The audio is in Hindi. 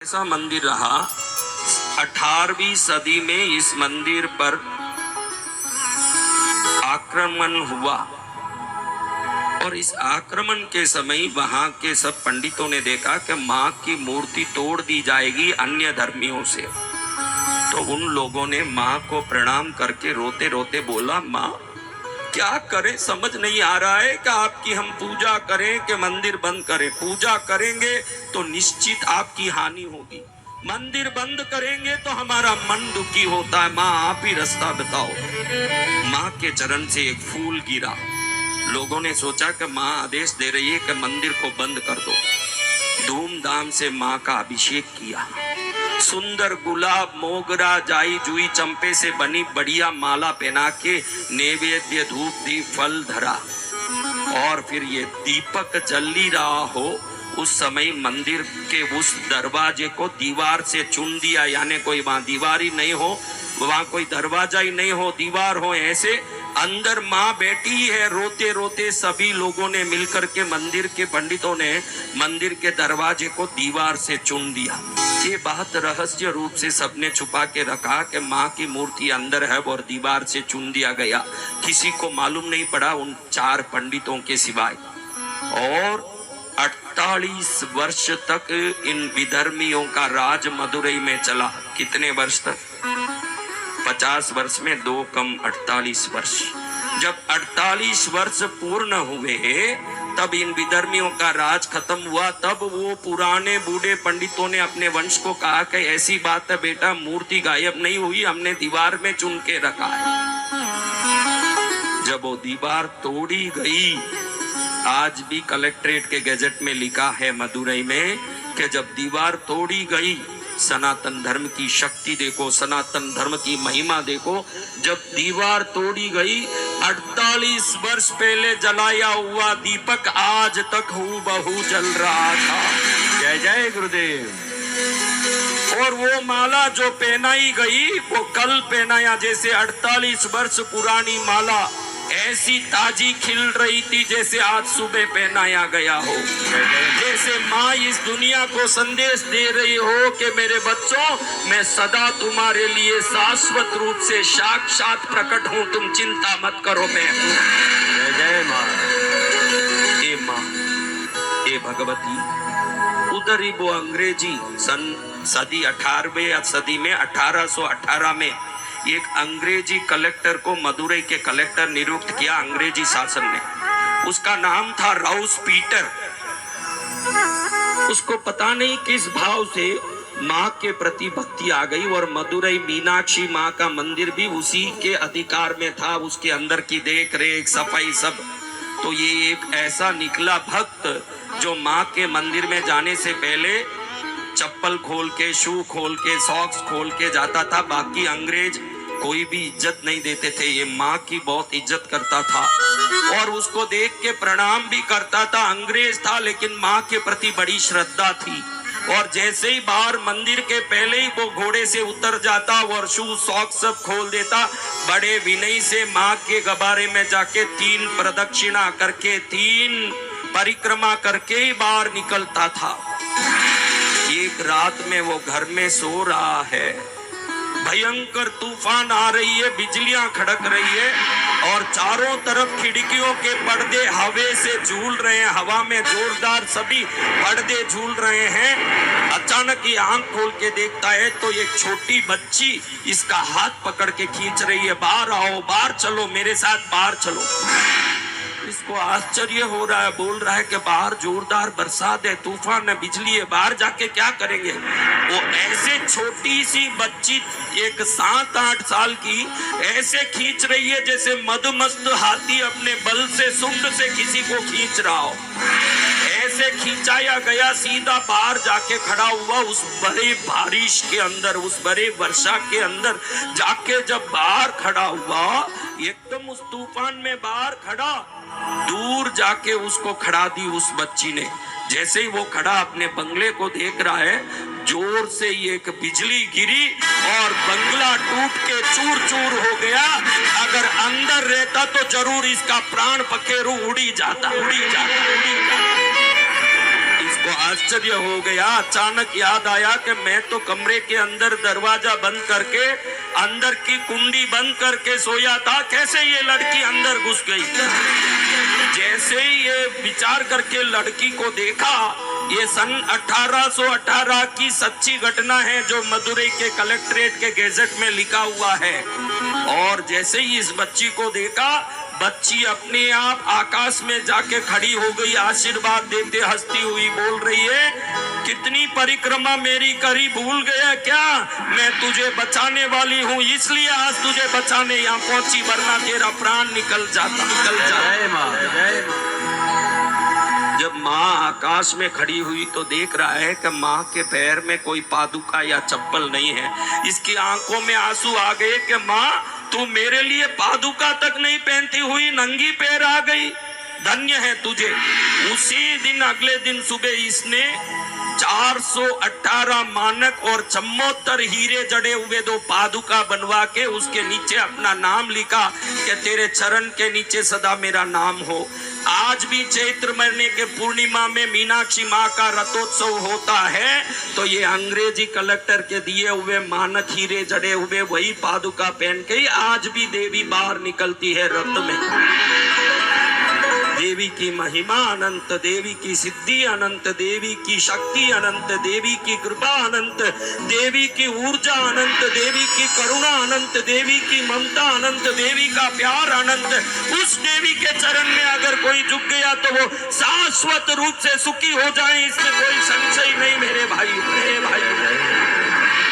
ऐसा मंदिर रहा। 18वीं सदी में इस मंदिर पर आक्रमण हुआ और इस आक्रमण के समय वहां के सब पंडितों ने देखा कि मां की मूर्ति तोड़ दी जाएगी अन्य धर्मियों से। तो उन लोगों ने मां को प्रणाम करके रोते रोते बोला, मां क्या करें, समझ नहीं आ रहा है कि आपकी हम पूजा करें कि मंदिर बंद करें। पूजा करेंगे तो निश्चित आपकी हानि होगी, मंदिर बंद करेंगे तो हमारा मन दुखी होता है। माँ आप ही रास्ता बताओ। माँ के चरण से एक फूल गिरा। लोगों ने सोचा कि माँ आदेश दे रही है कि मंदिर को बंद कर दो। धूमधाम से माँ का अभिषेक किया। सुंदर गुलाब, मोगरा, जाई जुई, चंपे से बनी बढ़िया माला पहना के नैवेद्य धूप दीप फल धरा और फिर ये दीपक जल ही रहा हो उस समय मंदिर के उस दरवाजे को दीवार से चुन दिया। यानी कोई वहां दीवार ही नहीं हो, वहां कोई दरवाजा ही नहीं हो, दीवार हो, ऐसे अंदर माँ बैठी है। रोते रोते सभी लोगों ने मिलकर के मंदिर के पंडितों ने मंदिर के दरवाजे को दीवार से चुन दिया। ये बात रहस्य रूप से सबने छुपा के रखा कि माँ की मूर्ति अंदर है और दीवार से चुन दिया गया। किसी को मालूम नहीं पड़ा उन 4 पंडितों के सिवाय। और 48 वर्ष तक इन विधर्मियों का राज मदुरई में चला। कितने वर्ष तक? 50 वर्ष में 2 कम 48 वर्ष। जब 48 वर्ष पूर्ण हुए तब इन विधर्मियों का राज खत्म हुआ। तब वो पुराने बूढ़े पंडितों ने अपने वंश को कहा कि ऐसी बात है बेटा, मूर्ति गायब नहीं हुई, हमने दीवार में चुन के रखा है। जब वो दीवार तोड़ी गई, आज भी कलेक्ट्रेट के गैजेट में लिखा है मदुरई में कि जब दीवार तोड़ी गई, सनातन धर्म की शक्ति देखो, सनातन धर्म की महिमा देखो। जब दीवार तोड़ी गई, 48 वर्ष पहले जलाया हुआ दीपक आज तक हूबहू जल रहा था। जय जय गुरुदेव। और वो माला जो पहनाई गई वो कल पहनाया, जैसे 48 वर्ष पुरानी माला ऐसी ताजी खिल रही थी जैसे आज सुबह पहनाया गया हो। जैसे माँ इस दुनिया को संदेश दे रही हो कि मेरे बच्चों, मैं सदा तुम्हारे लिए शाश्वत रूप से साक्षात प्रकट हूँ, तुम चिंता मत करो, मैं हूँ। जय माँ। ए माँ, ए भगवती। उधर ही वो अंग्रेजी सदी 18वीं सदी में 1818 में एक अंग्रेजी कलेक्टर को मदुरई के कलेक्टर नियुक्त किया अंग्रेजी शासन ने। उसका नाम था राउस पीटर। उसको पता नहीं किस भाव से माँ के प्रति भक्ति आ गई और मदुरई मीनाक्षी माँ का मंदिर भी उसी के अधिकार में था, उसके अंदर की देख रेख सफाई सब। तो ये एक ऐसा निकला भक्त जो माँ के मंदिर में जाने से पहले चप्पल खोल के, शू खोल के, सॉक्स खोल के जाता था। बाकी अंग्रेज कोई भी इज्जत नहीं देते थे। ये माँ की बहुत इज्जत करता था और उसको देख के प्रणाम भी करता था। अंग्रेज था लेकिन माँ के प्रति बड़ी श्रद्धा थी। और जैसे ही बाहर मंदिर के पहले ही वो घोड़े से उतर जाता और शू सॉक्स सब खोल देता, बड़े विनय से माँ के गबारे में जाके 3 प्रदक्षिणा करके, 3 परिक्रमा करके ही बाहर निकलता था। एक रात में वो घर में सो रहा है, भयंकर तूफान आ रही है, बिजलियां खड़क रही है और चारों तरफ खिड़कियों के पर्दे हवा से झूल रहे हैं, हवा में जोरदार सभी पर्दे झूल रहे हैं। अचानक ये आंख खोल के देखता है तो एक छोटी बच्ची इसका हाथ पकड़ के खींच रही है, बाहर आओ, बाहर चलो, मेरे साथ बाहर चलो। इसको आश्चर्य हो रहा है, बोल रहा है कि बाहर जोरदार बरसात है, तूफान है, बिजली है, बाहर जाके क्या करेंगे। वो ऐसे छोटी सी बच्ची, एक 7-8 साल की, ऐसे खींच रही है जैसे मदमस्त हाथी अपने बल से, सुंड से किसी को खींच रहा हो। ऐसे खींचाया गया, सीधा बाहर जाके खड़ा हुआ उस बड़े बारिश के अंदर, उस बड़े वर्षा के अंदर जाके जब बाहर खड़ा हुआ, एकदम उस तूफान में बाहर खड़ा, दूर जाके उसको खड़ा दी उस बच्ची ने। जैसे ही वो खड़ा अपने बंगले को देख रहा है, जोर से एक बिजली गिरी और बंगला टूट के चूर चूर हो गया। अगर अंदर रहता तो जरूर इसका प्राण पखेरु उड़ी जाता, उड़ी जाता, उड़ी जाता। इस उसको आश्चर्य हो गया। अचानक याद आया कि मैं तो कमरे के अंदर दरवाजा बंद करके, अंदर की कुंडी बंद करके सोया था, कैसे ये लड़की अंदर घुस गई। जैसे ही ये विचार करके लड़की को देखा, ये सन 1818 की सच्ची घटना है जो मदुरई के कलेक्ट्रेट के गेजेट में लिखा हुआ है। और जैसे ही इस बच्ची को देखा, बच्ची अपने आप आकाश में जाके खड़ी हो गई, आशीर्वाद देते हंसती हुई बोल रही है, कितनी परिक्रमा मेरी करी, भूल गया क्या? मैं तुझे बचाने वाली हूँ, इसलिए आज तुझे बचाने यहाँ पहुंची, वरना तेरा प्राण निकल जाता। जय माँ, जय माँ। जब माँ आकाश में खड़ी हुई तो देख रहा है कि माँ के पैर में कोई पादुका या चप्पल नहीं है। इसकी आंखों में आंसू आ गए कि माँ, तू मेरे लिए पादुका तक नहीं पहनती हुई नंगी पैर आ गई, धन्य है तुझे। उसी दिन अगले दिन सुबह इसने 418 मानक और 74 हीरे जड़े हुए 2 पादुका बनवा के उसके नीचे अपना नाम लिखा कि तेरे चरण के नीचे सदा मेरा नाम हो। आज भी चैत्र महीने के पूर्णिमा में मीनाक्षी माँ का रथोत्सव होता है, तो ये अंग्रेजी कलेक्टर के दिए हुए मानक हीरे जड़े हुए वही पादुका पहन के आज भी देवी बाहर निकलती है रथ में। देवी की महिमा अनंत, देवी की सिद्धि अनंत, देवी की शक्ति अनंत, देवी की कृपा अनंत, देवी की ऊर्जा अनंत, देवी की करुणा अनंत, देवी की ममता अनंत, देवी का प्यार अनंत। उस देवी के चरण में अगर कोई झुक गया तो वो शाश्वत रूप से सुखी हो जाए, इसमें कोई संशय नहीं मेरे भाई, मेरे भाई।